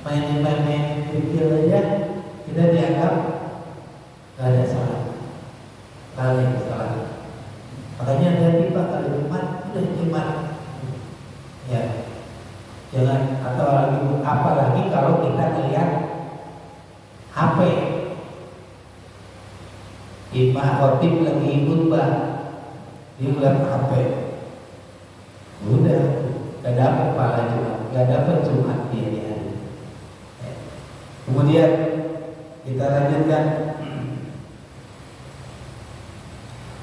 main-main kecil aja kita dianggap gak ada salah, lalai salah. Makanya dari Pak kali Jumat udah Jumat, ya jangan, atau lagi apalagi kalau kita lihat HP, Imam Khotib lagi khutbah dia lihat HP, udah gak dapat pahala Jumat, gak dapat Jumat dia. Kemudian kita lanjutkan.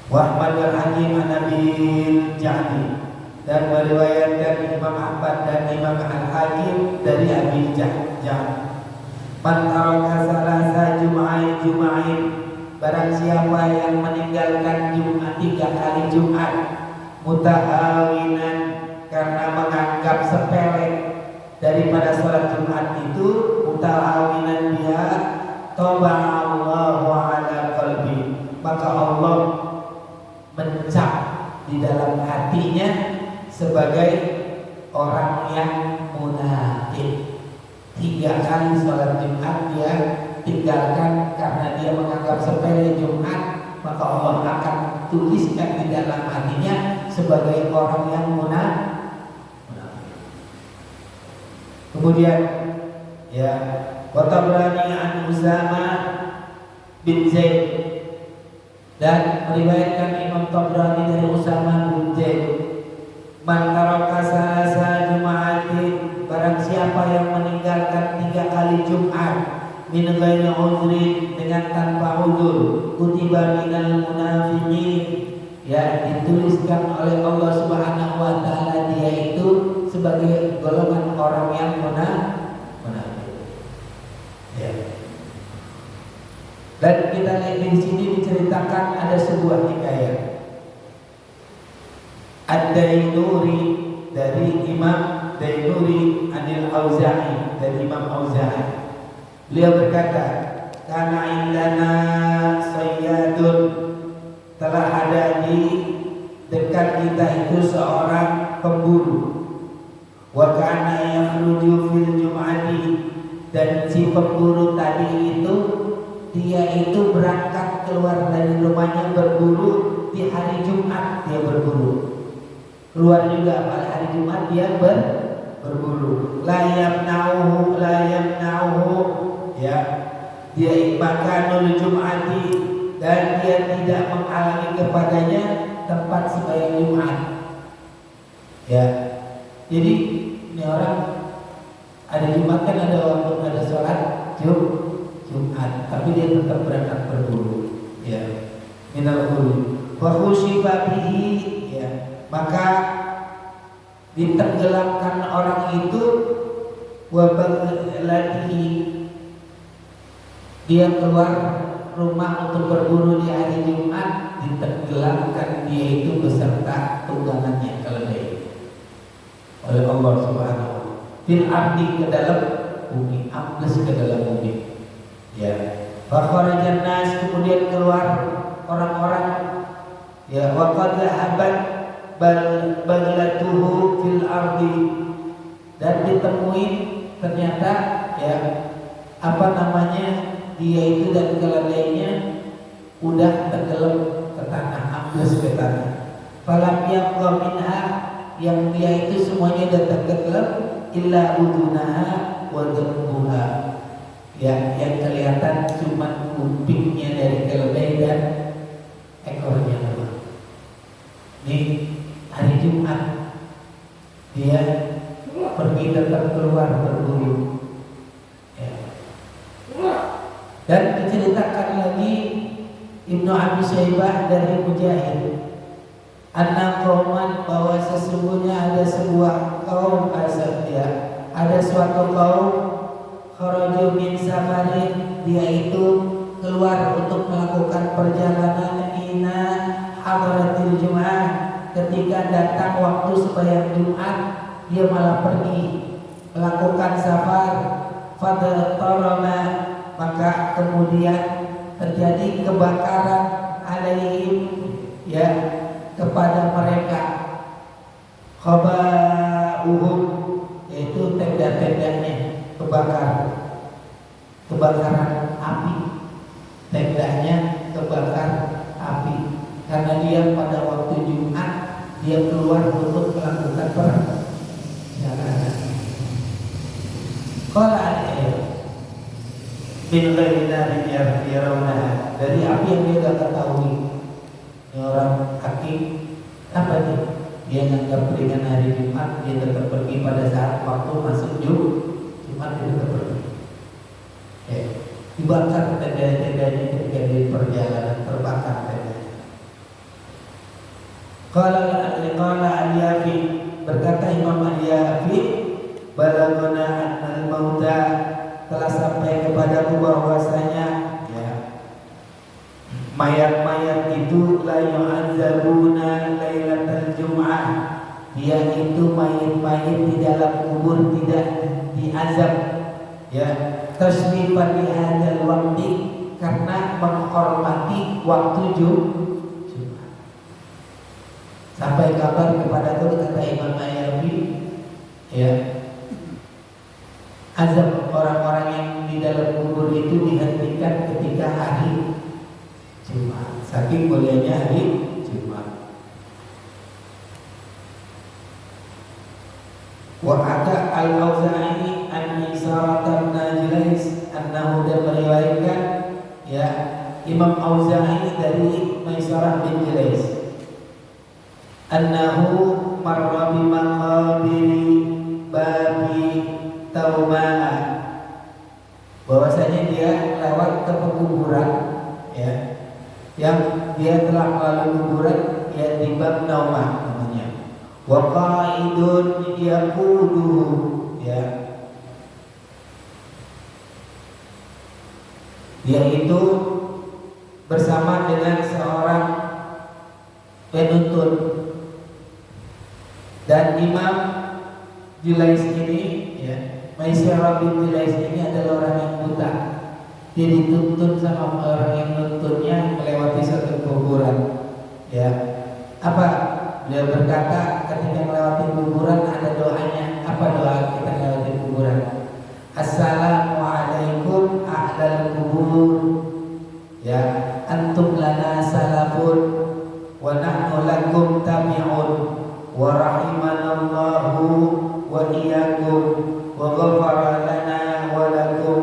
Wahmad al-Hakim an-Nabil Ja'di, dan meriwayatkan Imam Ahmad dan Imam al-Hakim dari Abi Ja'di. Man taraka salasa jum'ain, barang siapa yang meninggalkan Jumat 3 kali Jumat, mutahawinan, karena menganggap sepele daripada sholat Jumat itu, mutahawinan dia, taba'allahu ala qalbi, maka Allah mencap di dalam hatinya sebagai orang yang munafik. 3 kali sholat Jumat dia tinggalkan karena dia menganggap sepele Jumat, maka Allah akan tuliskan di dalam hatinya sebagai orang yang munafik. Kemudian ya, wa Tabrani an Usama bin Zaid, dan meriwayatkan Imam Tabrani dari Usama bin Zaid, man taraka salasa jum'atin, barang siapa yang meninggalkan 3 kali Jumat, min ghairi uzrin, dengan tanpa uzur, kutiba minal munafiqin, ya dituliskan oleh Allah Subhanahu wa taala dia itu sebagai golongan orang yang munafik. Ya. Dan kita lihat di sini diceritakan ada sebuah hikayat. Ad-Dainuri, dari Imam Dainuri Anil Auza'i, dari Imam Auza'i. Beliau berkata, kana indana sayyadun, telah ada di dekat kita itu seorang pemburu. Wa kana yakhruju fil jum'ati, dan si pemburu tadi itu dia itu berangkat keluar dari rumahnya berburu di hari Jumat, dia berburu. Keluar juga pada hari Jumat dia berburu. La yamna'uhu, ya. Dia makanul Jum'ati, dan dia tidak menghalangi kepadanya tempat sembahyang Jumat. Ya. Jadi ini orang ada Jumat kan ada waktu, ada sholat Jumat, tapi dia tetap berangkat berburu, ya, minal ghurur. Wa khushifa bihi, ya, maka ditenggelamkan orang itu, wa baghlatihi, dia keluar rumah untuk berburu di hari Jumat, ditenggelamkan dia itu beserta tunggangannya, keledai, oleh Allah Subhanahu wa taala. Fil ardi, ke dalam bumi, ambles ke dalam bumi. Ya, fakharajan nas, kemudian keluar orang-orang, ya, wa qad habat baglatuhu fil ardi, dan ditemui ternyata ya apa namanya dia itu dan keledainya udah tenggelam ke tanah, ambles ke tanah. Falam yabqa minha, yang dia itu semuanya udah tenggelam, illa udunaha wa dhanbuha, ya, yang kelihatan cuma kupingnya dari keledai dan ekornya doang. Ini hari Jumat dia pergi tetap keluar berburu, ya. Dan diceritakan lagi Ibnu Abi Syaibah dari Mujahid, anna qauman, bahwa sesungguhnya ada sebuah kaum, ya, ada suatu kaum, kharaju min safarin, dia itu keluar untuk melakukan perjalanan, ina hadratil Jum'ah, ketika datang waktu sembahyang Jumat dia malah pergi melakukan safar. Fadtarama, maka kemudian terjadi kebakaran alaihim, ya, kepada mereka, khaba'uhum, yaitu tenda-tendanya kebakaran api, tendanya kebakar api karena dia pada waktu Jumat dia keluar untuk melakukan perjalanan. Qala min ghairi narin yarawnaha, dari api yang dia tidak ketahui. Ini orang hakim apa nih? Dia nganggap dengan hari Jumat, dia tetap pergi pada saat waktu masuk Jumat, dia tetap pergi. Dibakar tenda-tendanya ketika di perjalanan, terbakar tendanya. Qala al-Yafi, berkata Imam al-Yafi, balagona annal mauta, telah sampai kepadaku bahwasanya ya, mayat-mayat itu la yu'adzabuna lailatal jum'ah, dia itu mayat-mayat di dalam kubur tidak diazab ya, tasrifan di hadzal waqti, karena menghormati waktu Jumat. Sampai kabar kepada aku, kata Imam Ayafi ya, azab orang-orang yang di dalam kubur itu dihentikan ketika hari Jumat, saking mulianya hari Jumat. Wa ada al-Auza'i an Isaratan Najlais annahu, dan meriwayatkan ya Imam Auza'i dari Maisarah bin Jilais annahu marra bi maqabiri babi Tauma'ah, bahwasanya dia lewat ke pekuburan ya, yang dia telah melalui kuburan ya di bab Naumah namanya. Wa qaidun yaqudu ya, dia itu bersama dengan seorang penuntut, dan Imam Jilais ini ya, Maisarah bin Jilais ini adalah orang yang buta. Dia dituntut sama orang yang nuntutnya melewati satu kuburan ya. Apa? Dia berkata ketika melewati kuburan ada doanya. Apa doa kita melewati kuburan? Assalamualaikum ahlal kubur ya, antum lana salafun wa nahnu lakum tabi'un wa rahimanallahu wa iyyakum wa ghafara lana wa lakum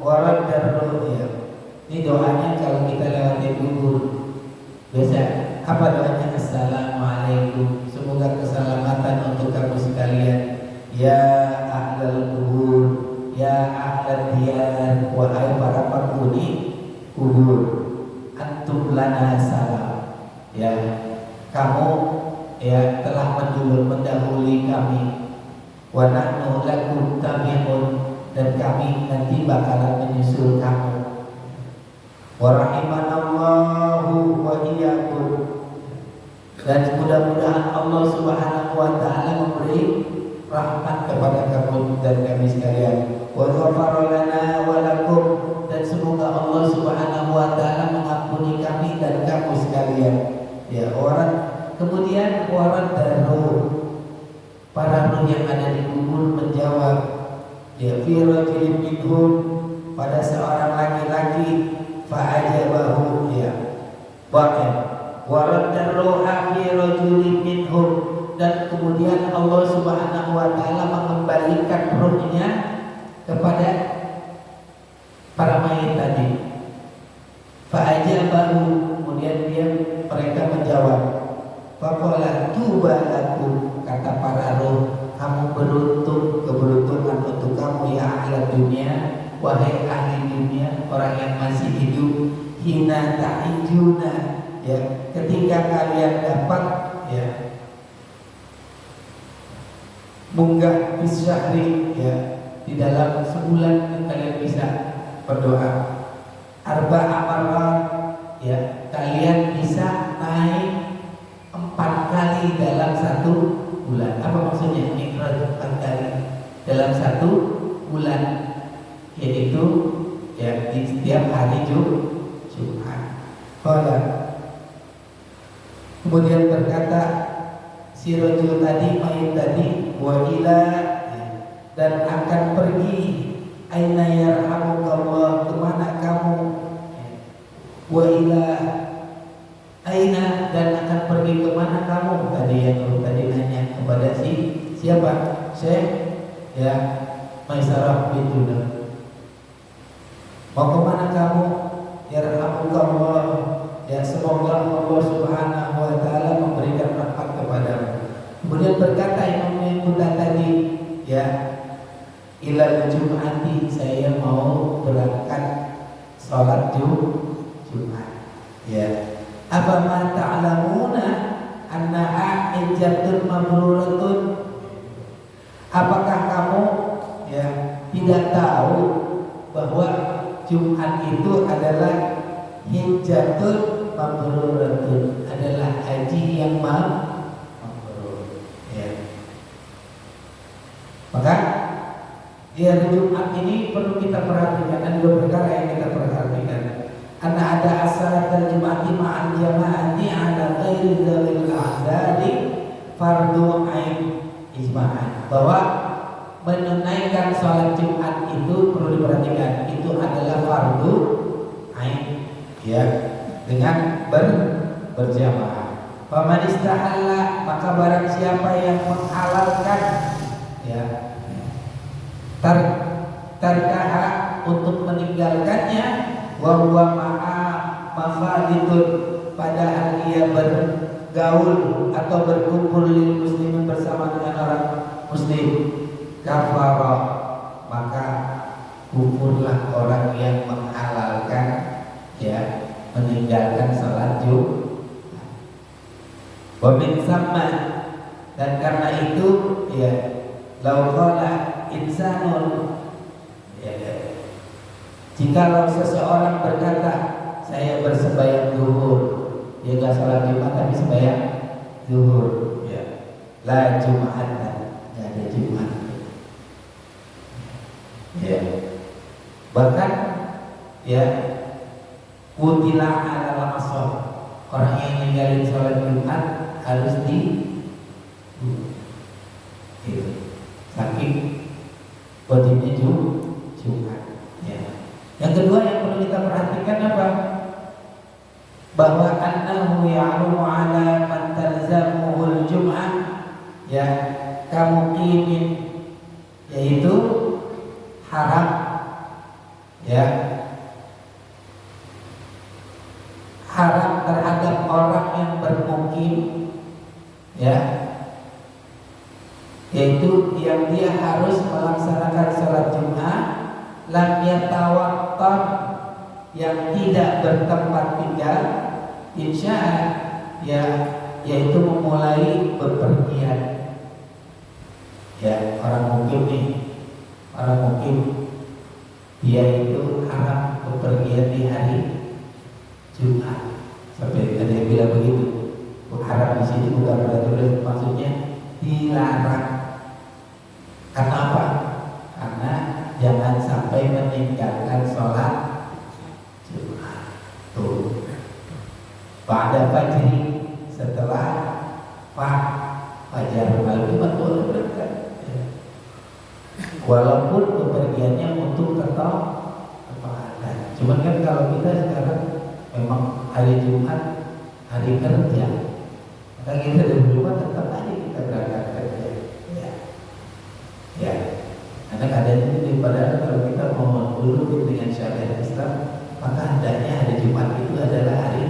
wa raddar ruhya. Ini doanya kalau kita lewati kubur. Biasa apa doanya? Assalamualaikum, semoga keselamatan untuk kamu sekalian ya ahlal kubur, ya ahlal diyar, wahai para penghuni kubur, antum lana salam ya, kamu ya telah mendahului kami, wa nahnu lakum tabi'un, dan kami nanti bakalan menyusul kamu, wa rahimanallahu wa iyyakum, dan mudah-mudahan Allah Subhanahu wa taala memberi rahmat kepada kamu dan kami sekalian, wa ghafara lana wa lakum, dan semoga Allah Subhanahu wa taala mengampuni kami dan kamu sekalian ya. Kemudian orang daru, para ruh yang ada di kubur menjawab ya, fi rajulin minhum, pada seorang laki-laki, fa'ajabahu ya, bahkan waradda ruha fi rajulin minhum, dan kemudian Allah Subhanahu wa taala mengembalikan ruhnya kepada para mayit tadi. Fa'ajabahu, kemudian mereka menjawab, faqala tuba lakum, kata para ruh, kamu beruntung, keberuntungan untuk kamu ya ahli dunia, wahai ahli dunia, orang yang masih hidup, hina ta'ijuna ya, ketika kalian dapat ya munggah bisyahri ya, di dalam sebulan kalian bisa berdoa arba amarat ya, kalian bisa naik 4 kali dalam 1 bulan. Apa maksudnya? Mi'raj 4 kali dalam 1 bulan, yaitu ya di setiap hari Jumat. Kemudian berkata si rajul tadi, mayit tadi, wa ila, dan akan pergi aina yarhamukallah, kemana kamu? Wa ila aina, dan akan pergi kemana kamu? Tadi nanya kepada siapa? Syekh ya Maisarah bintu Nur. Mau kemana kamu? Yarhamukallah, ya semoga Allah Subhanahu wa taala memberikan rahmat kepadamu. Kemudian berkata Imam Buddha tadi, ya ilal Jum'ati, saya mau berangkat sholat Jumat. Ya, apa ma ta'lamuna annaha hijjatun mabruratun? Apakah kamu ya tidak tahu bahwa Jumat itu adalah hijjatun mabruratun, adalah haji yang mabrur. Ya. Maka di hari Jumat ini perlu kita perhatikan, dan dua perkara yang kita perhatikan. Karena ada asalat al-Jum'ati ma'al jama'ati ala ghairi dzalil a'dadi fardu ain ijma'an, bahwa menunaikan sholat Jumat itu perlu diperhatikan, itu adalah fardu ain, ya, dengan berjamaah. Faman istahalla, maka barang siapa yang menghalalkan ya tarkaha, untuk meninggalkannya, wa huwa ma'a mafaditun, padahal ia bergaul atau berkumpul lil muslimin, bersama dengan orang muslim, kafara, maka kufurlah orang yang menghalalkan ya meninggalkan salat Jumat. Wa min samma, dan karena itu ya lau qala insanun, ya, jikalau seseorang berkata saya bersembahyang zuhur, dia gak sholat Jumat tapi sembahyang zuhur, ya, la Jumatan, gak ada Jumat, ya, bahkan ya kutilah ala asal, orang yang ninggalin sholat Jumat harus saking wajibnya Jumat. Ya. Yang kedua yang perlu kita perhatikan apa? Bahwa annahu ya'lumu ala man talzamuhul Jum'ah, ya, kamuqimin, yaitu haram, ya, haram terhadap orang yang bermukim, ya, yaitu yang dia harus melaksanakan sholat Jumat lam yatawattar, yang tidak bertempat tinggal, insya ya, yaitu memulai bepergian. Ya, orang mukim nih, orang mukim dia itu haram bepergian di hari Jumat. Sampai ada yang bilang begitu. Haram di sini bukan berarti maksudnya dilarang. Karena apa? Karena jangan sampai meninggalkan sholat Jumat. Tuh. Pada fajri, setelah fajar lalu boleh berangkat. Walaupun bepergiannya untuk ketepatan. Cuman kan kalau kita sekarang memang hari Jumat hari kerja, maka kita dari rumah tetap aja kita berangkat kerja. Ya, karena keadaan ini padahal kalau kita mau dulu dengan syariat Islam, maka hendaknya hari Jumat itu adalah hari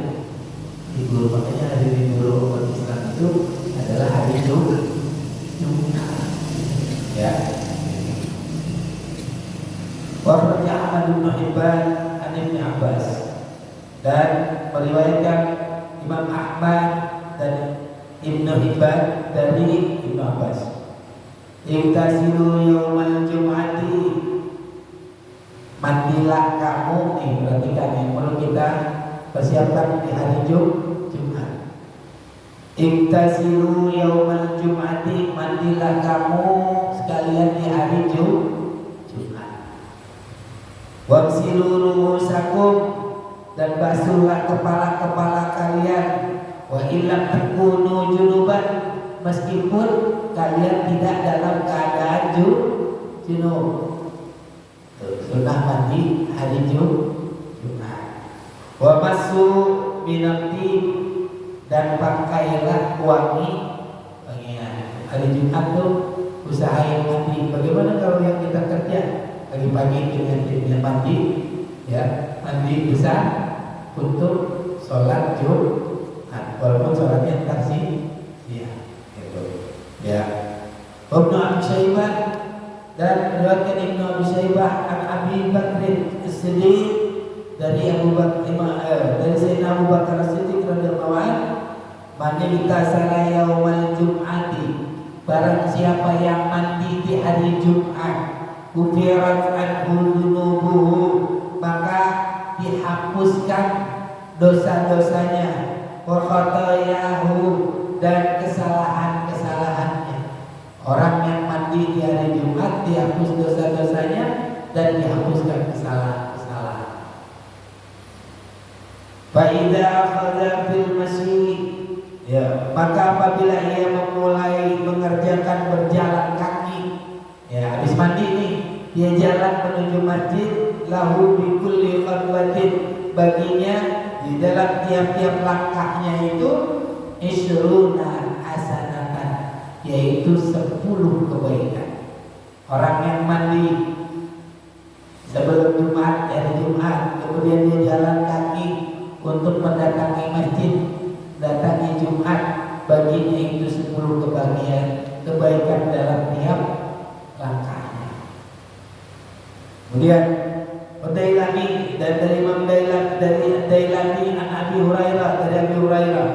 libur. Makanya hari libur umat Islam itu adalah hari Jumat. Ya. Wa Ahmad bin Hibban an Ibnu Abbas, dan meriwayatkan Imam Ahmad dan Ibnu Hibban dari Ibnu Abbas. Imtasilu yaumal Jum'ati, mandilah kamu, nih perhatikan yang perlu kita persiapkan di hari Jumat. Imtasilu yaumal Jum'ati, mandilah kamu sekalian di hari Jumat. Wamsilu ru'usakum, dan basuhlah kepala-kepala kalian. Wa illam takunu junuban, meskipun kalian tidak dalam keadaan junub. hari Jumat. Wa masu minati dan pakailah wangian. Hari Jumat tuh usahain mandi. Bagaimana kalau yang kita kerja pagi-pagi dengan mandi, ya mandi besar untuk sholat Jumat, walaupun sholatnya taksi, ya, gitu. Ya. Ibnu Abi Syaibah dan riwayat Ibnu Abi Syaibah an Abi Bakr As-Siddiq dari dari Sayyidina Abu Bakar As-Siddiq radhiyallahu anhu, man iktasala yaumal jum'ati, barang siapa yang mandi di hari Jumat, kufirat anhu dzunubuhu, maka dihapuskan dosa-dosanya, wa khatayahu, dan kesalahan-kesalahannya. Orang yang mandi di hari Jumat dihapus dosa-dosanya dan dihapuskan kesalahan-kesalahan. Fa idza akhadha fil masjid, ya, maka apabila ia memulai mengerjakan berjalan kaki, ya habis mandi nih dia jalan menuju masjid, lahu bi kulli khatwatin, baginya di dalam tiap-tiap langkahnya itu isruna hasanatan, yaitu 10 kebaikan. Orang yang mandi sebelum Jumat, hari Jumat, kemudian dia jalan kaki untuk mendatangi masjid, datangi Jumat, baginya itu 10 kebaikan dalam tiap langkahnya. Kemudian Dailami, dan dari Imam Dailami an Abi Hurairah, dari Abi Hurairah.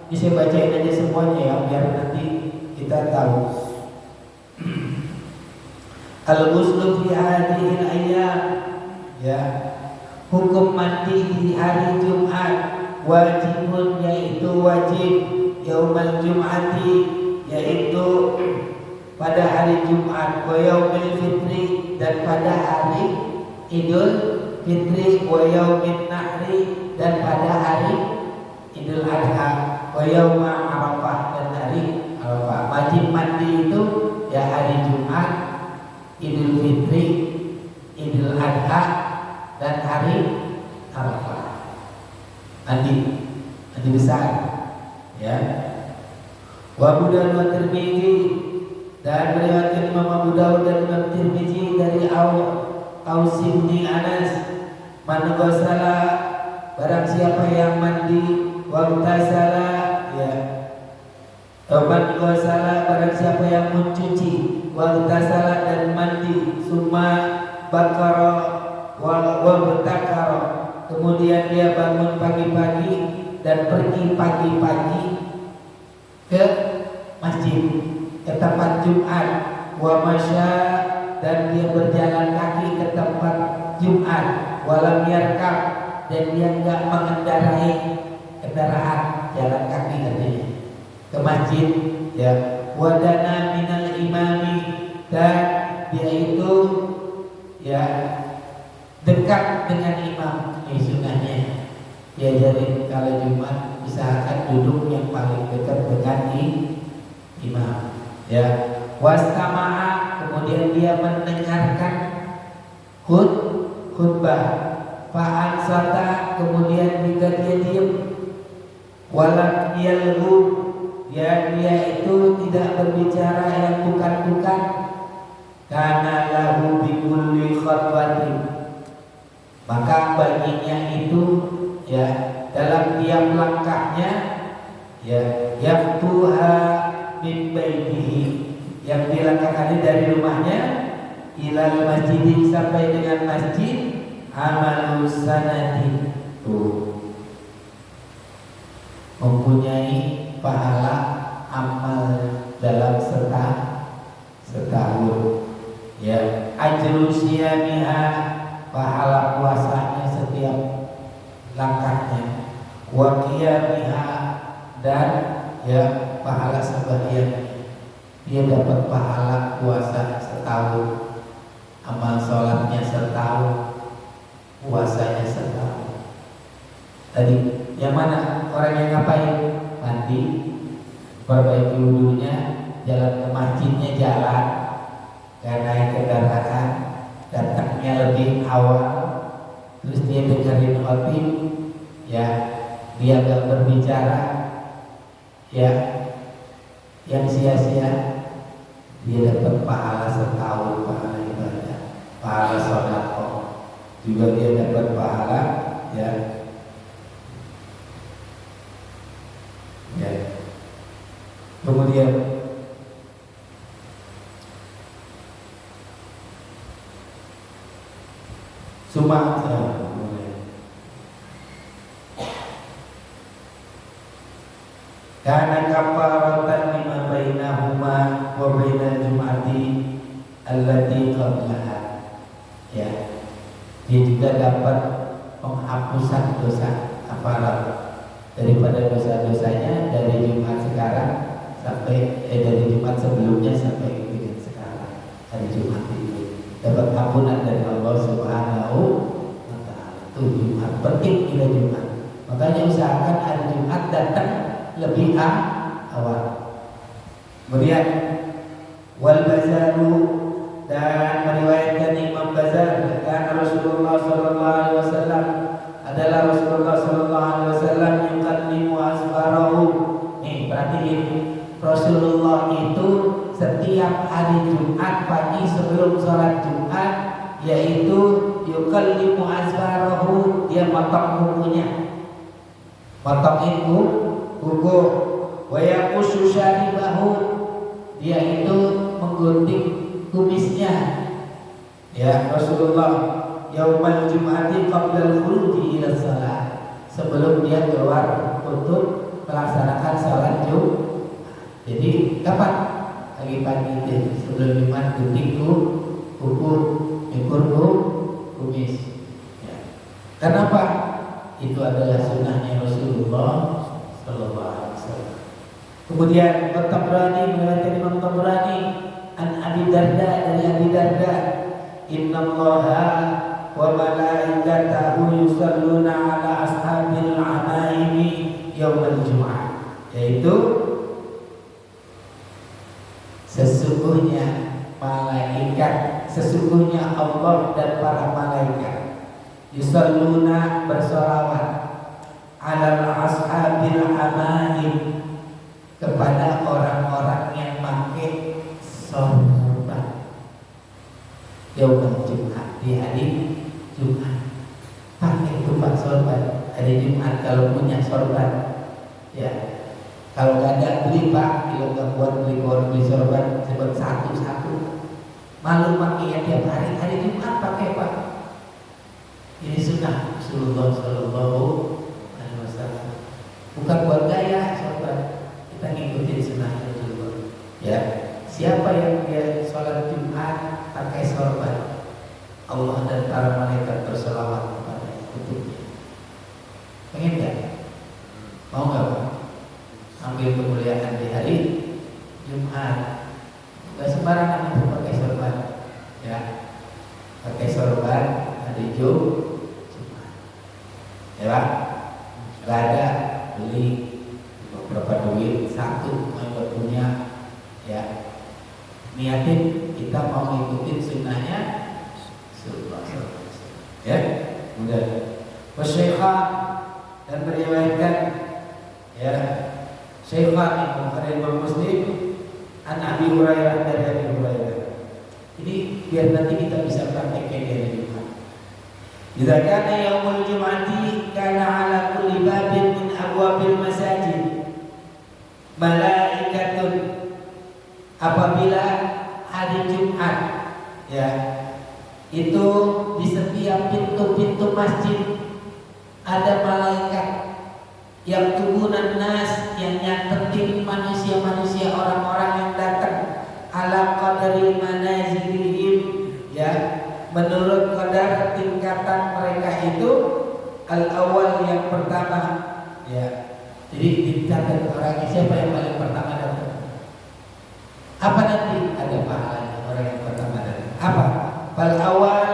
Ini saya bacain aja semuanya ya, biar nanti kita tahu. Al-ghuslu fi hadhil ayyam, ya, hukum mandi di hari Jumat, wajibun, yaitu wajib, yaumal jum'ati, yaitu pada hari Jumat, wa yaumil fitri, dan pada hari Idul Fitri, wa yaumin nahri, dan pada hari Idul Adha, wa yauma Arafah, dan hari Arafah. Wajib mandi itu ya hari Jumat, Idul Fitri, Idul Adha, dan hari Arafah. Mandi besar, ya. Wa Abu Dawud wa Tirmidzi, dan meriwayatkan Imam Abu Dawud dan Imam Tirmidzi dari Aus bin Anas, man ghasala, barang siapa yang mandi, wa ghasala, ya, man ghasala, barang siapa yang mencuci, wa ghasala, dan mandi, summa bakara wa bertakara, kemudian dia bangun pagi-pagi dan pergi pagi-pagi ke masjid, ke tempat Jumat, wa masya, dan dia berjalan kaki ke tempat Jumat, walam yarkab, dan dia enggak mengendarai kendaraan, jalan kaki katanya ke masjid, ya, wadana minal imami, dan dia itu ya dekat dengan imam. Ini sunnahnya diajarin kalau Jumat usahakan duduk yang paling dekat dengan imam, ya. Wastama'a, kemudian dia mendengarkan khutbah, fa'ansata, kemudian juga dia diam, walam yalghu, ya dia itu tidak berbicara yang bukan-bukan, karena lahu bi kulli khatwatin, maka baginya itu ya dalam tiap langkahnya, ya, yaftuha min baitihi, yang dilangkahkan dari rumahnya, ilal masjid, sampai dengan masjid, amalu sanati, tuh mempunyai pahala amal dalam setahun, ya, ajru siyamiha, pahala puasanya setiap langkahnya, wa qiyamiha, dan ya pahala sembahyang, dia dapat pahala puasa setahun, amal sholatnya setahun, puasanya setahun. Tadi yang mana orang yang ngapain? Mandi, perbaiki wudunya, jalan ke masjidnya, jalan, gak naik kendaraan, datangnya lebih awal, dengerin khotib, ya, dia gak berbicara, ya, yang sia-sia, dia dapat pahala setahun, pahala ibadah, pahala sedekah, juga dia dapat pahala, ya, ya. Kemudian karena kafaratan lima bainahuma wa bainal jum'ati allati qablaha, ya, dia juga dapat penghapusan dosa kafarat daripada dosa-dosanya dari Jumat sekarang sampai dari Jumat sebelumnya sampai dengan sekarang, hari Jumat itu dapat ampunan dari Allah Subhanahu wa Ta'ala. Itu Jumat, penting ila Jumat, makanya usahakan hari Jumat datang lebih awal. Kemudian wal bazaru, dan meriwayatkan Imam Bazar, dan Rasulullah sallallahu alaihi wasallam adalah Rasulullah sallallahu alaihi wasallam yukallimu asfarahu. Nih, perhatiin, Rasulullah itu setiap hari Jumat pagi sebelum sholat Jumat, yaitu yukallimu asfarahu, dia motong kukunya, motongin kuku, wa yaqusu syaribahu, dia itu menggunting kumisnya, ya. Rasulullah yaumal jum'ati qabla al-khuruji ila shalah, sebelum dia keluar untuk melaksanakan sholat Jumat. Jadi kapan? Pagi-pagi itu sebelum Jumat, gunting kuku, nyukur kumis, ya. Kenapa? Itu adalah sunnahnya Rasulullah sallallahu alaihi wasallam. Kemudian At-Tabrani, meriwayatkan Imam Tabrani an Abi Darda, dari Abi Darda, innallaha wa malaikatahu yusalluna ala ashabil anaimi yaumal jum'ah, yaitu sesungguhnya Allah dan para malaikat yusalluna, bersolawat, ala ashabil anaim, kepada orang-orang yang pakai sorban yaumul Jumat, di hari Jumat. Pakai tumpah sorban hari Jumat kalau punya sorban, ya. Kalau nggak ada, beli Pak, kalau nggak buat beli sorban sebab satu-satu. Malu pakai ya tiap hari Jumat pakai Pak. Ini sunnah Rasulullah sallallahu alaihi wasallam. Bukan buat gaya sorban, kita ngikutin sunnah Rasulullah, ya. Siapa yang dia sholat Jumat pakai sorban, Allah dan para malaikat berselawat kepada untuknya. Pengen nggak? Mau nggak Pak? Ambil kemuliaan di hari Jumat. Gak sembarangan itu pakai sorban, ya. Pakai sorban hari Jumat, ya Pak. Gak ada beli beberapa duit, satu yang punya, ya. Niatin kita mau ngikutin sunnahnya Rasulullah, ya. Kemudian Wasyaikha, dan meriwayatkan, ya, Syaikhan Imam Muslim an Abi Hurairah, dari Abi Hurairah. Ini biar nanti kita bisa praktekkan di hari Jumat. Idza kana yaumul jum'ati kana ala kulli babin min abwabil masajid malaikatun, apabila hari Jumat, ya, itu di setiap pintu-pintu masjid ada malaikat yang tubunan nas, yang nyatetin manusia-manusia, orang-orang yang datang, ala qadari manazilihim, ya, menurut kadar tingkatan mereka itu, al-awal, yang pertama, ya. Jadi dicatat orangnya siapa yang paling pertama datang. Apa nanti ada pahalanya orang yang pertama datang? Apa? Fal awal,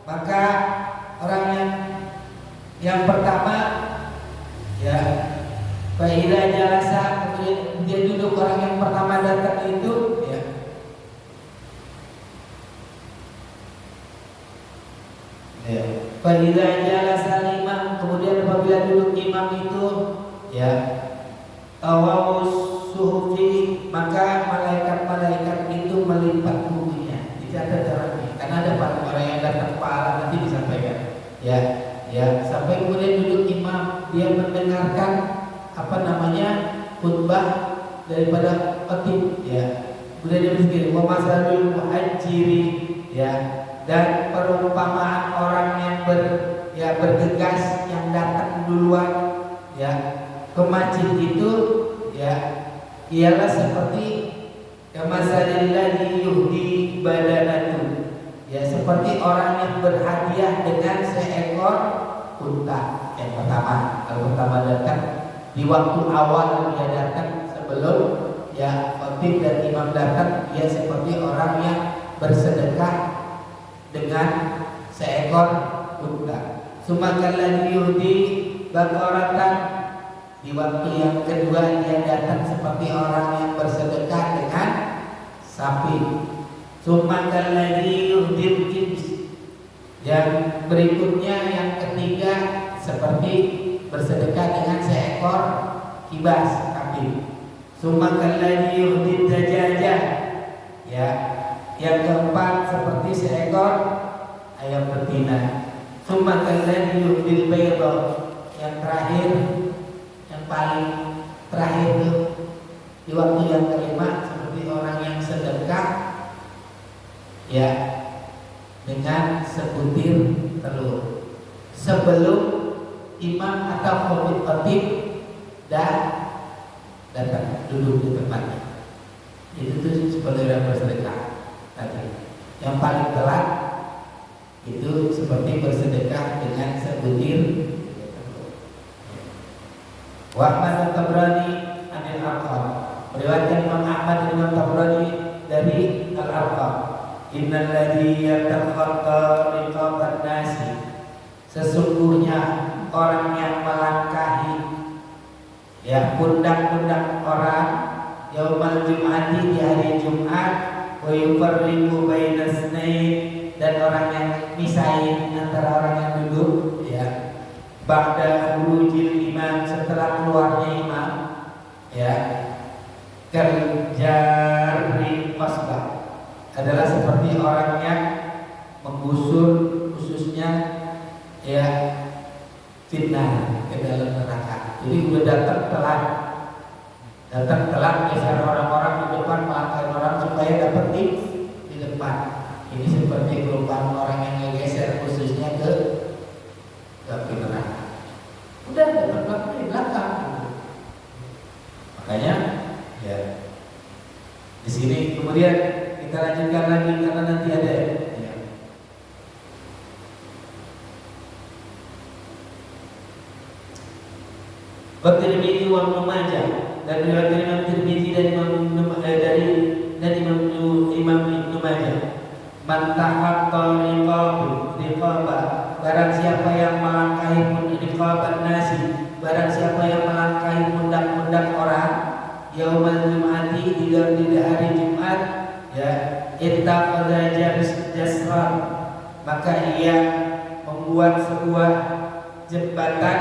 maka orang yang pertama, ya, fa'ila jalasa, kemudian dia duduk, orang yang pertama datang itu, ya, ya, Fa idza jalasa imam, kemudian apabila duduk imam itu ya tawawus suhufi, maka malaikat-malaikat itu melipat bukunya. Dicatat caranya. Karena ada orang yang datang pahala nanti disampaikan. Ya, sampai kemudian duduk imam, dia mendengarkan khutbah daripada khatib ya. Kemudian dia berpikir wa masalul muhajiri ya, dan perumpamaan orang yang bergegas yang datang duluan ya ke masjid itu ya ialah seperti kamasalil ladzi yuhdi badanatu ya, seperti orang yang berhadiah dengan seekor unta. Yang pertama datang di waktu awal, dia datang sebelum ya khatib dan imam datang, dia seperti orang yang bersedekah dengan seekor unta. Sumakan lagi Yahudi bakoratan, di waktu yang kedua dia datang seperti orang yang bersedekah dengan sapi. Sumakan lagi Yahudi kibs, yang berikutnya yang ketiga seperti bersedekah dengan seekor kibas kambing. Sumakan lagi Yahudi dajajah ya, yang keempat seperti seekor ayam betina. Sumakan lagi Yahudi bayda, yang terakhir, yang paling terakhir itu di waktu yang kelima seperti orang yang sedekah ya dengan sebutir telur sebelum imam atau khatib datang duduk di tempatnya. Itu tuh seperti orang bersedekah tadi. Yang paling telat itu seperti bersedekah dengan sebutir telur. Wa Ahmad Tabrani anil Arqam, meriwayatkan Imam Ahmad dan Imam Tabrani dari Al-Arqam, innal ladzi yatakhatta riqaban nasi, sesungguhnya orang yang melangkahi ya pundak-pundak orang yaumal jum'ati, di hari Jumat, wa yufarriqu bainas nain, dan orang yang misahin antara orang yang duduk ya ba'da khurujil imam, setelah keluarnya imam ya, kerjari qasbah, adalah seperti orang yang menggusur khususnya ya fitnah ke dalam neraka. Jadi udah datang telat geser orang-orang di depan, melangkahi orang supaya dapat di depan. Ini seperti perumpamaan orang yang ngegeser khususnya ke neraka. Udah datang di belakang. Makanya ya di sini kemudian kita lanjutkan lagi karena nanti ada ya. Tirmidzi wa Ibnu Majah, dan riwayat Imam Tirmidzi dan Imam Ibnu Majah, man tahatta riqaba, barang siapa yang melangkahi riqaban nasi, barang siapa yang melangkahi pundak-pundak orang yaumal jum'ati, di hari Jumat ya, ittaqadha jasran, maka ia membuat sebuah jembatan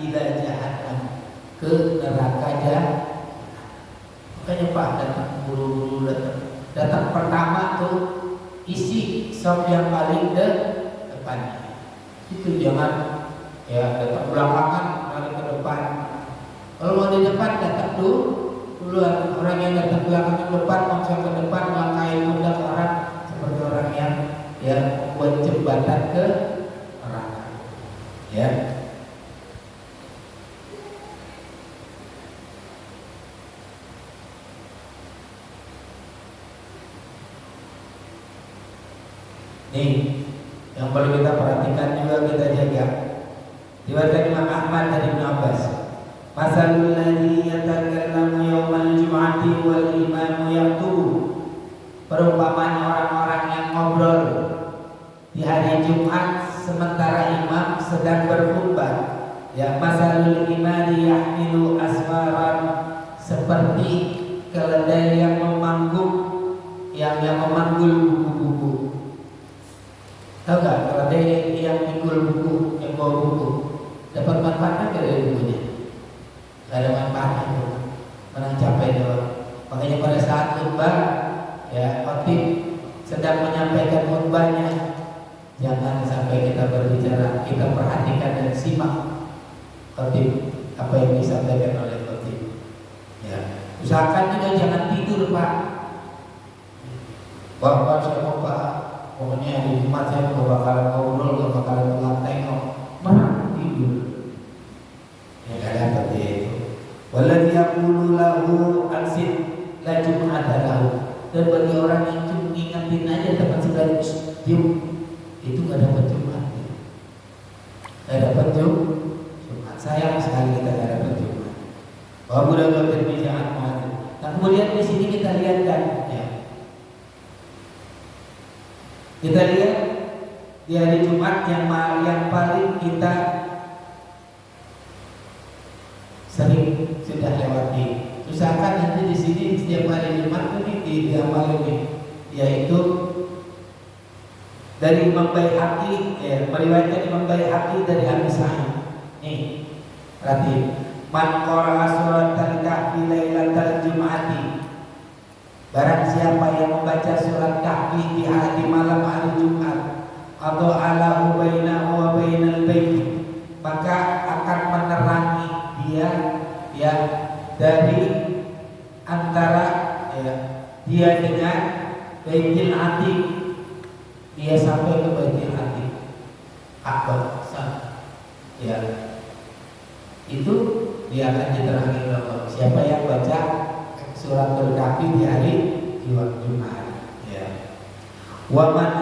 ila jahannam, ke neraka jahanam. Makanya Pak datang buru-buru, datang pertama tuh isi sop yang paling depannya. Itu jangan ya datang belakangan lari ke depan. Kalau mau di depan datang duluan. Orang yang datang belakangan depan langsung ke depan melangkahi pundak orang, seperti orang yang ya membuat jembatan ke neraka. Ya. Nih, yang perlu kita perhatikan juga, kita jaga. Riwayat Imam Ahmad dari Ibnu Abbas, masalul ladzi yatakallamu yaumal jum'ati wal imamu yaktubu, perumpamaan orang-orang yang ngobrol di hari Jumat sementara imam sedang berkhutbah ya, masalul imani yahmilu asfaran, seperti keledai yang memanggul buku-buku. Tahu nggak kalau ada yang pikul buku, yang bawa buku, dapat manfaatnya nggak dari bukunya? Nggak ada manfaatnya itu, menang capek doang. Makanya pada saat khutbah, ya khotib sedang menyampaikan khutbahnya, jangan sampai kita berbicara, kita perhatikan dan simak khotib apa yang disampaikan oleh khotib. Ya, usahakan juga jangan tidur Pak. Bapak saya mau Pak, pokoknya di Jumat saya mau bakalan ngobrol, gak bakalan pulang tengok, mana tidur. Ya kadang seperti itu. Waladhi yaqulu lahu ansit la jum'ata lahu. Dan bagi orang yang cuma ngingetin aja teman sebelum diam, itu gak dapat Jumat. Gak dapat Jumat. Sayang sekali kita gak dapat Jumat. Bahwa mudah terbicaraan mana. Nah kemudian di sini kita lihat kan, ya. Kita lihat di hari Jumat yang paling kita sering sudah lewati. Usahakan nanti di sini setiap hari Jumat ini diamalin nih, yaitu dari Imam Baihaqi, meriwayatkan Imam Baihaqi dari Abi Sa'id. Nih, berarti man qara'a suratal kahfi lailatal jum'ati. Barang siapa yang membaca surat Kahfi di hari malam hari Jumat, atau alahu bainahu wa bainal bait, maka akan menerangi dia ya dari antara ya, dia dengan Baitul Atiq, dia sampai ke Baitul Atiq Ka'bah ya, itu dia akan diterangi oleh Allah. Siapa yang baca surat Al-Kahfi di hari Jumat ya. Waman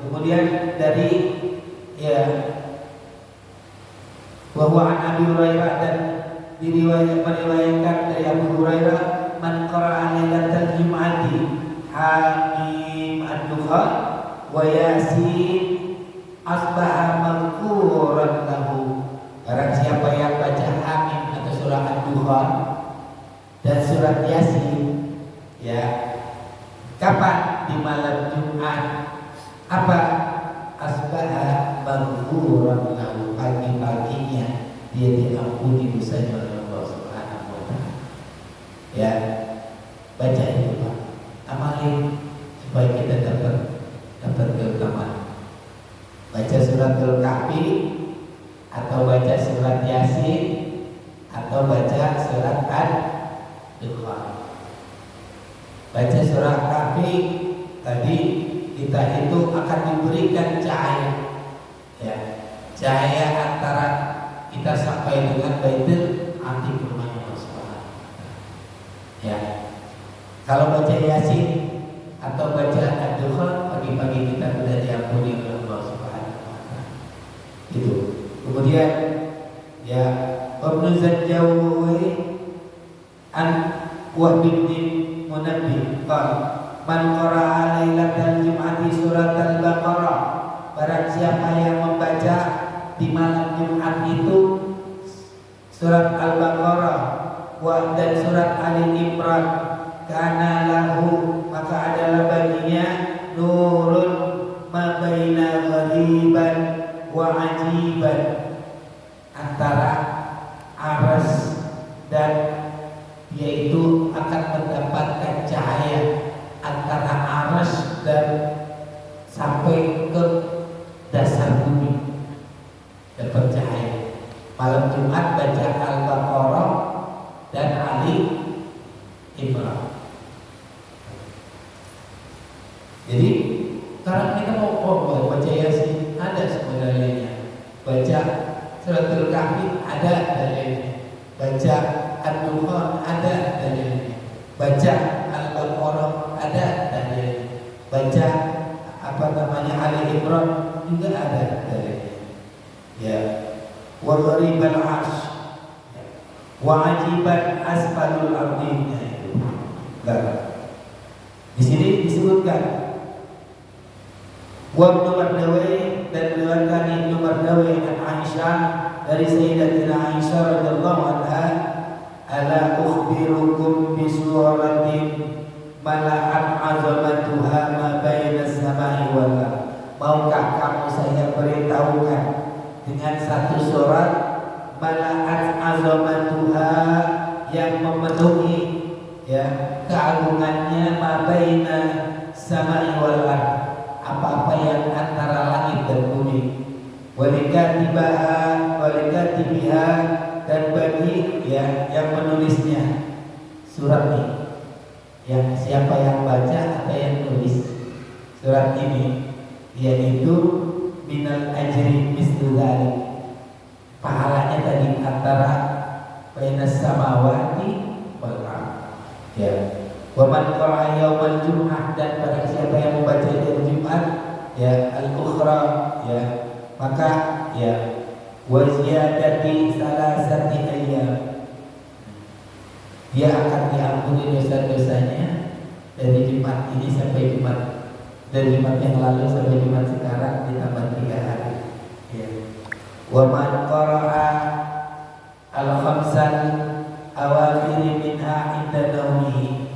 kemudian dari ya bahwa Nabi Hurairah dan meriwayatkan dari Abu Hurairah man qara'a lailatal jum'ati hamim ad-dukhan wa yasin asbaha maghfuran lahu. Barang siapa yang baca hamim atau surah ad-dukhan dan surat Yasin ya, kapan? Di malam Jumat. Apa? Asbaha maghfuran lahu, pagi-paginya dia diampuni dosanya oleh Allah Subhanahu wa taala. Ya, baca itu Pak, amalin supaya kita dapat keutamaan. Baca surat Al-Kahfi atau baca surat Yasin atau baca surat Ad-Dukhan. Baca surat Kahfi tadi kita itu akan diberikan cahaya ya, cahaya antara kita sampai dengan Baitul Atiq rumahnya Allah Subhanahu ya. Kalau baca Yasin atau baca Ad-Dukhan, pagi-pagi kita sudah diampuni oleh Allah Subhanahu wa taala. Itu. Kemudian ya Ibnu Zanjawi an Wahb bin Munabbih qala man qara'a lailatal jum'ati suratal baqarah, barang siapa yang membaca di malam Jumat itu surat Al-Baqarah dan surat Ali Imran, kana lahu, maka adalah baginya nurun ma baina ghaliban wa ajiban, antara aras dan yaitu akan mendapatkan cahaya antara aras dan sampai ke dasar bumi, dapat cahaya. Malam Jumat baca Al-Baqarah dan Ali Imran. Jadi sekarang kita mau baca Yasin, ada sebenarnya. Baca surat Al-Kahfi ada dalilnya. Baca Ad-Dukhan ada dalilnya. Baca Al-Baqarah ada dalilnya. Baca Ali Imran juga ada dalilnya. Ya. Wa gharibal arsh wa ajiban asfalul ardi. Di sini disebutkan wa Ibnu Mardawi dan riwayatkan Ibnu Mardawi dan Aisyah dari Sayyidatina Aisyah radhiyallahu anha, ala ukhbirukum bi suratin mala'at azamatuha ma baina as-sama'i wal ardh. maukah kamu saya beritahukan dengan satu surat mala'at azamatuha yang memenuhi ya keagungannya mabaina samai wal ard, apa-apa yang antara langit dan bumi, walikatibaha walikatibiha, dan bagi ya yang menulisnya surat ini, yang siapa yang baca atau yang tulis surat ini, yaitu minal ajri mislu dzalik, pahalanya tadi antara bainas samawati wal ard ya. Wa man qara'a yaumal jum'ah, dan barang siapa yang membaca hari Jumat ya al-ukhra ya, maka ya wa ziyadati salasati ayyam, dia akan diampuni dosa-dosanya dari Jumat ini sampai Jumat, dari Jumat yang lalu sampai Jumat sekarang ditambah 3 hari ya. Wa man qara'a al-khamsan awakhir minha inda naumihi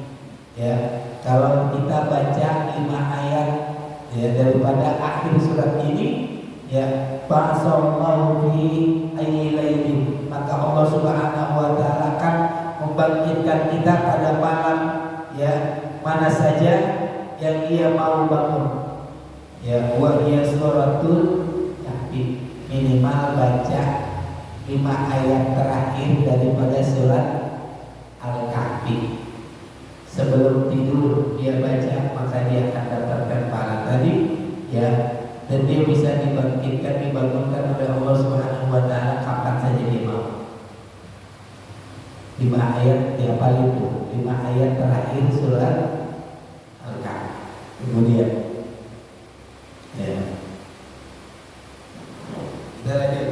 ya, kalau kita baca 5 ayat ya daripada akhir surat ini ya, fa'asallahu fi ayyi lailin, maka Allah Subhanahu wa taala akan membangkitkan kita pada malam ya mana saja yang ia mau bangun ya. Wa hiya suratul kahfi, minimal baca 5 ayat terakhir daripada surat Al-Kahfi. Sebelum tidur dia baca, maka dia akan dapatkan pahala tadi ya, dan dia bisa dibangkitkan, dibangunkan oleh Allah Subhanahu wa taala kapan saja dia mau. 5 ayat dia paling itu, 5 ayat terakhir surat Al-Kahfi. Kemudian ya kita lanjut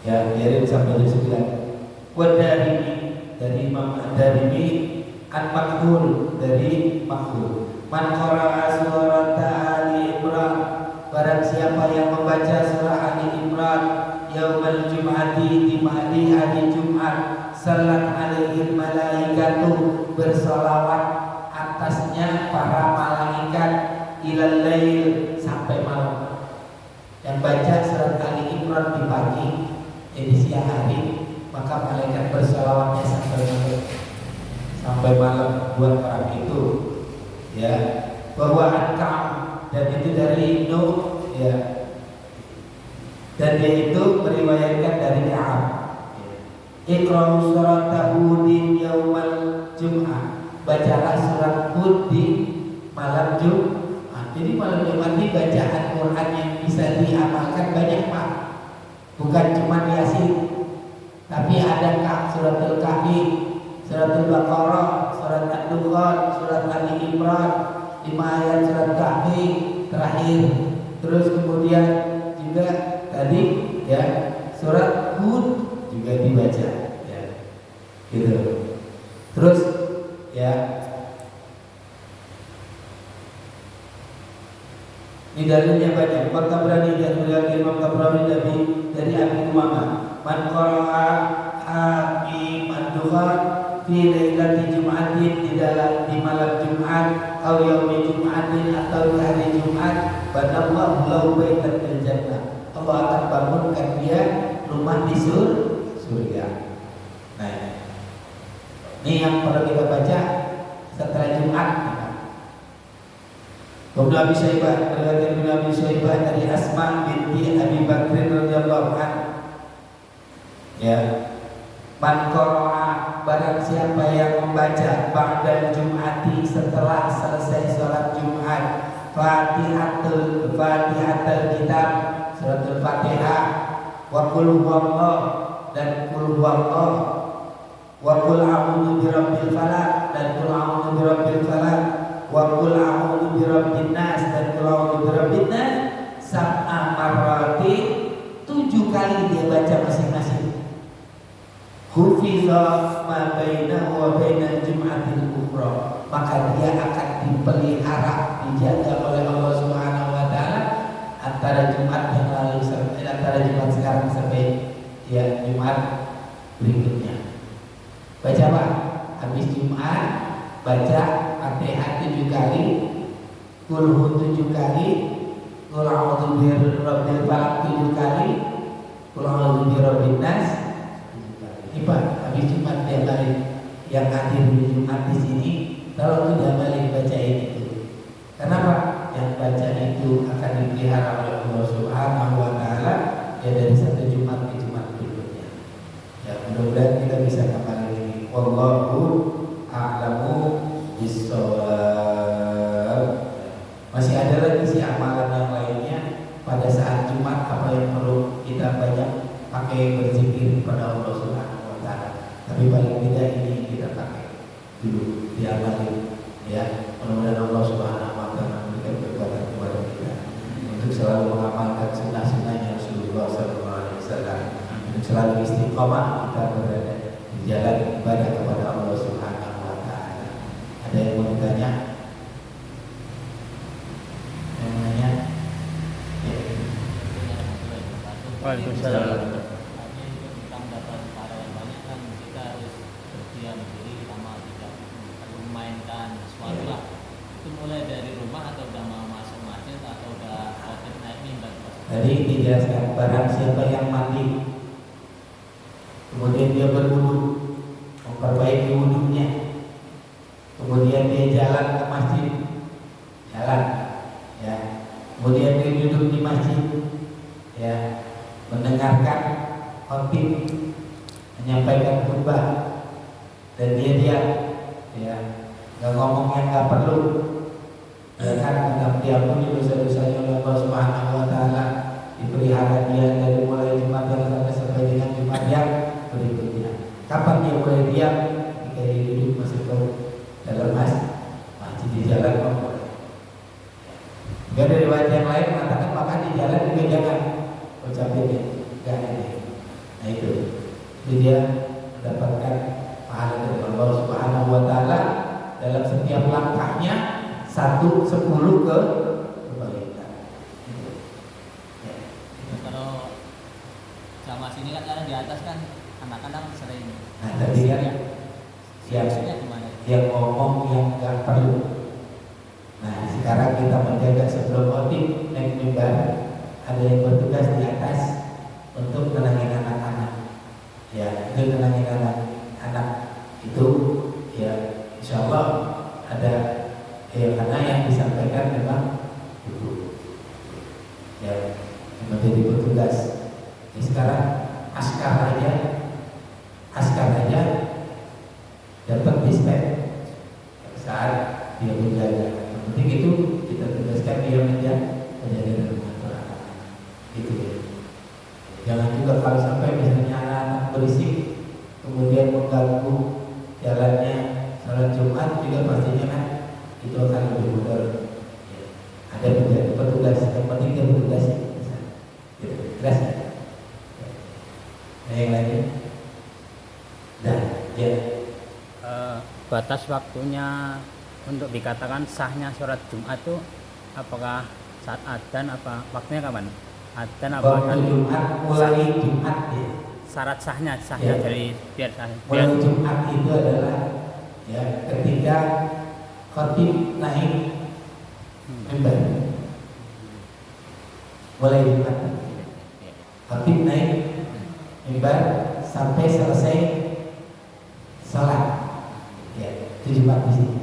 ya, biarin sampai jam 9. Wadarimi, dari Imam Ad-Darimi, An-Makhul, dari Makhul, man qara'a surat Ali Imran, barang siapa yang membaca surah Ali Imran yaumal jum'ati, di hari Jumat, salat alaihi malaikatu, bersolawat atasnya para malaikat, ilal lail, sampai malam. Yang baca surat Ali Imran di pagi, jadi siang hari, maka malaikat bersolawatnya sampai malam buat orang itu ya. Bahwa An-Ka'ab, dan itu dari Ibnu ya, dan dia itu meriwayatkan dari Ka'ab, Iqra'u surat Hudin yaumal Jum'ah, bacalah surat Hud di malam Jumat. Jadi malam Jumat ini bacaan Quran yang bisa diamalkan banyak Pak, bukan cuma Yasin, tapi ada suratul Kahfi, suratul Baqarah, surat Ad-Dukhan, surat Ali Imran, 5 ayat surat Kahfi terakhir. Terus kemudian juga tadi ya surat Hud juga dibaca ya, gitu. Terus ya ini dalilnya banyak. Tabrani dan Imam Tabrani dari Abi Umamah, man qara'a Hamim ad-Dukhan fi lailati Jum'atin, di malam Jumat, atau yaumi Jum'atin, atau di hari Jumat, banallahu lahu baitan fil jannah, Allah akan bangunkan dia rumah di surga. Nah, ini yang perlu kita baca setelah Jumat. Ibnu Abi Syaibah, riwayat Ibnu Abi Syaibah dari Asma binti Abi Bakr radhiyallahu anha ya, man qara'a, barang siapa yang membaca ba'dal Jum'ati, setelah selesai sholat Jumat, Fatihatul Kitab, suratul Fatihah, wa qul huwallah, dan qul huwallah, wa qul a'udzu birabbil falaq, dan qul a'udzu birabbil falaq, wa qul a'udzu birabbin nas, dan qul a'udzu birabbin nas, sab'a marrati, 7 kali dia baca masing-masing. Hufiza ma bainahu wa bainal jum'atil ukhra, maka dia akan dipelihara, dijaga oleh Allah Subhanahu wa taala antara Jumat yang lalu sampai antara Jumat sekarang sampai ya Jumat berikutnya. Baca apa? Habis Jumat baca Fatihah 7 kali, Qul Hu 7 kali, qul a'udzu birabbil falaq 7 kali, qul a'udzu birabbin nas 7 kali. Ini habis Jumat dia balik yang hadir di Jumat di sini, kalau tidak balik bacain itu. Kenapa? Yang baca itu akan dipelihara oleh Allah Subhanahu wa taala ya dari satu Jumat ke Jumat berikutnya. Ya, mudah-mudahan kita bisa kembali lagi. Wallahu a'lamu bissawab. Masih ada lagi sih amalan yang lainnya pada saat Jumat, apa yang perlu kita banyak pakai berzikir kepada Allah Subhanahu wa taala. Tapi paling tidak ini kita pakai dulu diamali ya. Mudah-mudahan Allah Subhanahu wa taala memberikan kekuatan kepada kita untuk selalu mengamalkan sunnah-sunnahnya Rasulullah sallallahu alaihi wasallam, untuk selalu istiqomah kita berada di jalan ibadah kepada Allah Subhanahu wa taala. Ada yang mau ditanya? Yang nanya? Ya. Waalaikumsalam. Mulai dari rumah atau udah mau masuk masjid atau udah khotib naik mimbar? Tadi dijelaskan barang siapa yang mandi kemudian dia berwudu, memperbaiki wudunya, kemudian dia jalan ke masjid, jalan ya, kemudian dia duduk di masjid ya, mendengarkan khotib menyampaikan khutbah dan dia diam ya, nggak ngomong yang nggak perlu ya kan, agar diampuni dosa-dosanya oleh Allah Subhanahu wa taala, dipelihara dia dari mulai Jumat yang sampai dengan Jumat yang berikutnya. Kapan dia boleh diam? Ketika dia duduk masuk ke dalam masjid di jalan boleh. Juga dari riwayat yang lain mengatakan makan di jalan juga jangan ucapin ya, enggak ini. Nah itu, jadi dia mendapatkan pahala dari Allah Subhanahu wa taala dalam setiap langkahnya 1/10 ke kebaikan. Ya. Kalau sama sini kan kadang di atas kan anak-anak sering. Nah tadi kan yang ngomong yang nggak perlu. Nah sekarang kita menjaga sebelum khotib naik mimbar, ada yang bertugas di atas untuk menenangin anak-anak. Ya, itu menenangin anak-anak itu ya, insya Allah ada karena yang disampaikan memang itu ya, menjadi petugas. Sekarang askar aja dapat dispen saat dia menjaga. Yang penting itu kita tugaskan dia menjaga rumah Tuhan. Gitu ya. Jangan juga kalau sampai misalnya anak-anak berisik kemudian mengganggu jalannya salat Jumat juga pastinya kan itu akan lebih mudah ya. Ada menjadi petugas, yang penting dia petugas gitu, jelas ya? Nah yang lainnya dan ya Batas waktunya untuk dikatakan sahnya sholat Jumat itu apakah saat adzan, apa waktunya kapan? Adzan apa waktu Jumat mulai Jumat ya. Syarat sahnya Ya. dari biar Mulai Jumat itu adalah ya ketika khotib naik mimbar. Mulai Jumat khotib naik mimbar sampai selesai salat ya, itu Jumat di sini.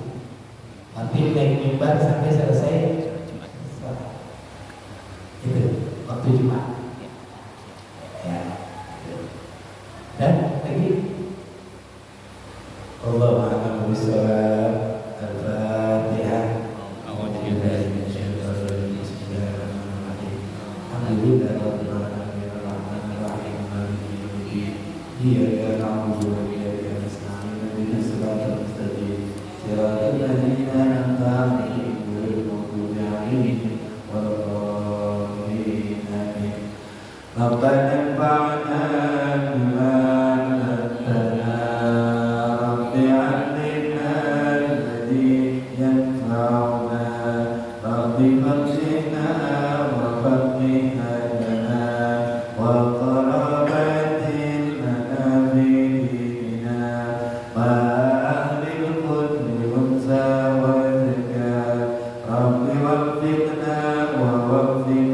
Khotib naik mimbar sampai selesai salat, itu waktu Jumat ya. Dan lagi Allah Maha Besar. Al-Fatihah. Iyyaka na'budu wa iyyaka nasta'in ihdinas siratal mustaqim siratal ladzina an'amta 'alaihim ghairil maghdubi 'alaihim waladdallin. Amin. Rabbana anfa'na bima 'allamtana rabbi 'allimna alladhi yanfa'una rabbi faqihna wa faqihna lana wa qarabatin lana fi dinina ma ahlil qudri unsa wa zakat rabbi waffiqna wa waffiq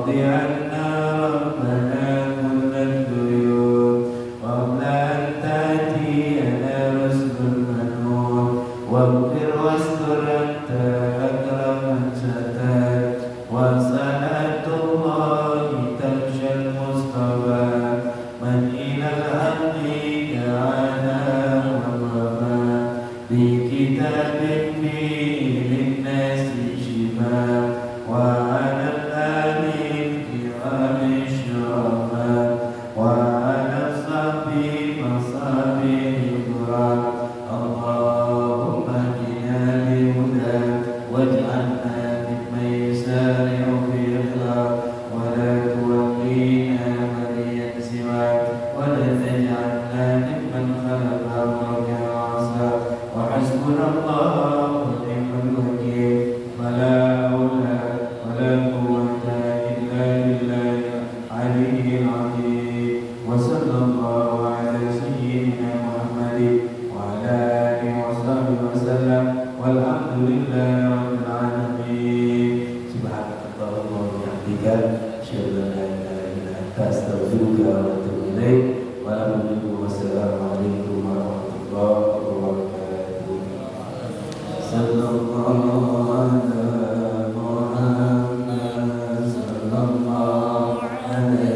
واقض عنا ربنا كل الديون قبل أن تأتينا رسل المنون واغفر واستر أنت أكرم من ستر وصلاة الله تغشى المصطفى من إلى الأرض دعانا ووفى بكتاب فيه للناس شفاء وعلى الآل الكرام الشرفاء وعلى الصحب مصابيح الكرام اللهم اهدنا بهداك واجعلنا ممن يسارع في الخير ولا تولينا وليا سواك ولا تجعلنا ممن خلق أمرك عصا وحسبنا الله ونعم الوكيل ولا حول ولا قوة إلا بالله العلي العظيم وصلى الله على سيدنا محمد وعلى آله وصحبه وسلم والحمد لله رب العالمين سبحانك اللهم وبحمدك أشهد أن لا إله إلا أنت أستغفرك وأتوب إليك والسلام عليكم ورحمة الله وبركاته صلى الله على محمد صلى الله عليه